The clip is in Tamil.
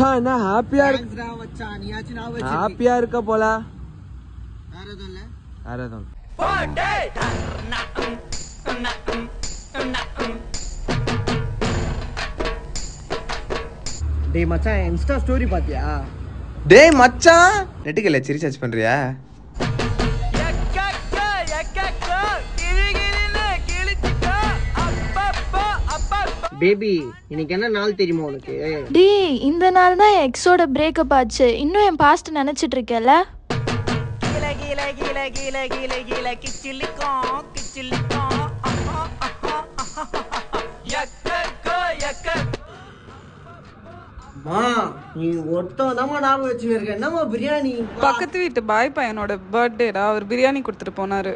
மச்சான் என்ன ஹாப்பியா இருக்க போல. வேற எதுவும் டேய் மச்சான் இன்ஸ்டா ஸ்டோரி பாத்தியா? டேய் மச்சான் நெட்டுக்கல ரீசார்ஜ் பண்றியா? பேபி இன்னைக்கு என்ன நாள் தெரியுமா உனக்கு? டேய் இந்த நாள் தான் எக்ஸோட பிரேக்கப் ஆச்சு. இன்னும் என் பாஸ்ட் நினைச்சிட்டு இருக்கேல. நீ ஒருத்தவதாமா ஞாபகம் வச்சுன்னு இருக்க. என்னமா பிரியாணி? பக்கத்து வீட்டு பாய் பையனோட பர்த்டேடா, அவர் பிரியாணி கொடுத்துட்டு போனாரு.